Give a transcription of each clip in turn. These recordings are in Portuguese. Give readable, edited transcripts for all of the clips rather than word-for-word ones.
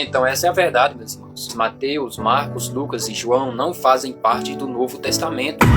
Então essa é a verdade, meus irmãos. Mateus, Marcos, Lucas e João não fazem parte do Novo Testamento.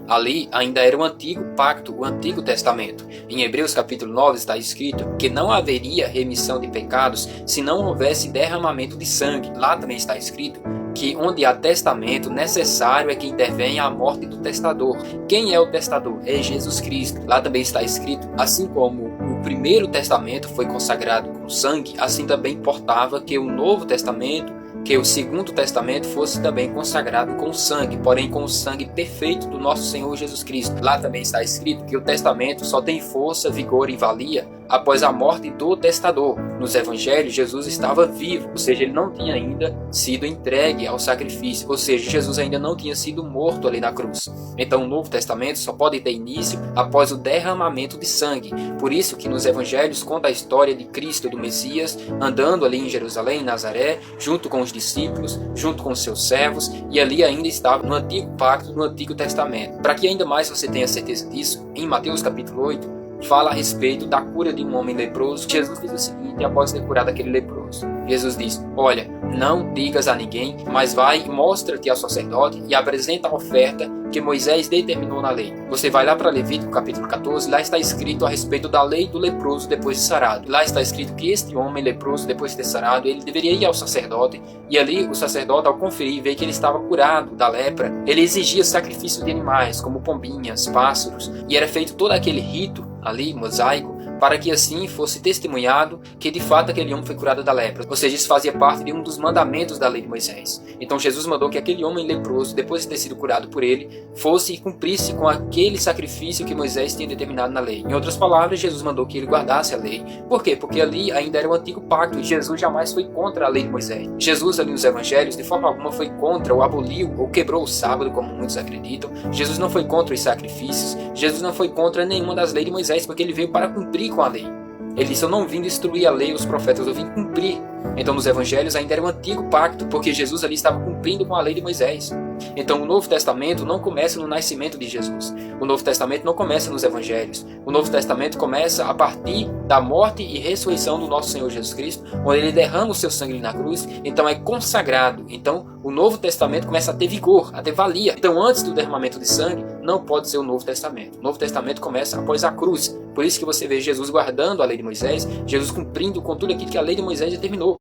Ali ainda era o antigo pacto, o antigo testamento. Em Hebreus capítulo 9 está escrito que não haveria remissão de pecados se não houvesse derramamento de sangue. Lá também está escrito que onde há testamento, necessário é que intervenha a morte do testador. Quem é o testador? É Jesus Cristo. Lá também está escrito, assim como o primeiro testamento foi consagrado com sangue, assim também importava que o Novo Testamento, que o segundo testamento fosse também consagrado com sangue, porém com o sangue perfeito do nosso Senhor Jesus Cristo. Lá também está escrito que o testamento só tem força, vigor e valia após a morte do testador. Nos evangelhos, Jesus estava vivo, ou seja, ele não tinha ainda sido entregue ao sacrifício, ou seja, Jesus ainda não tinha sido morto ali na cruz. Então o Novo Testamento só pode ter início após o derramamento de sangue. Por isso que nos evangelhos conta a história de Cristo, do Messias, andando ali em Jerusalém, em Nazaré, junto com os discípulos, junto com os seus servos, e ali ainda estava no antigo pacto, no Antigo Testamento. Para que ainda mais você tenha certeza disso, em Mateus capítulo 8, fala a respeito da cura de um homem leproso. Jesus diz o seguinte após ter curado aquele leproso. Jesus diz: olha, não digas a ninguém, mas vai e mostra-te ao sacerdote e apresenta a oferta que Moisés determinou na lei. Você vai lá para Levítico capítulo 14, lá está escrito a respeito da lei do leproso depois de sarado. Lá está escrito que este homem leproso, depois de ter sarado, ele deveria ir ao sacerdote, e ali o sacerdote, ao conferir, ver que ele estava curado da lepra, ele exigia sacrifício de animais, como pombinhas, pássaros, e era feito todo aquele rito ali, mosaico, para que assim fosse testemunhado que de fato aquele homem foi curado da lepra. Ou seja, isso fazia parte de um dos mandamentos da lei de Moisés. Então Jesus mandou que aquele homem leproso, depois de ter sido curado por ele, fosse e cumprisse com aquele sacrifício que Moisés tinha determinado na lei. Em outras palavras, Jesus mandou que ele guardasse a lei. Por quê? Porque ali ainda era o antigo pacto e Jesus jamais foi contra a lei de Moisés. Jesus ali nos evangelhos de forma alguma foi contra ou aboliu ou quebrou o sábado, como muitos acreditam. Jesus não foi contra os sacrifícios. Jesus não foi contra nenhuma das leis de Moisés, porque ele veio para cumprir com a lei. Ele disse: eu não vim destruir a lei e os profetas, eu vim cumprir. Então nos evangelhos ainda era o antigo pacto, porque Jesus ali estava cumprindo com a lei de Moisés. Então o Novo Testamento não começa no nascimento de Jesus. O Novo Testamento não começa nos evangelhos. O Novo Testamento começa a partir da morte e ressurreição do nosso Senhor Jesus Cristo, onde ele derrama o seu sangue na cruz, então é consagrado. Então o Novo Testamento começa a ter vigor, a ter valia. Então antes do derramamento de sangue, não pode ser o Novo Testamento. O Novo Testamento começa após a cruz. Por isso que você vê Jesus guardando a lei de Moisés, Jesus cumprindo com tudo aquilo que a lei de Moisés determinou.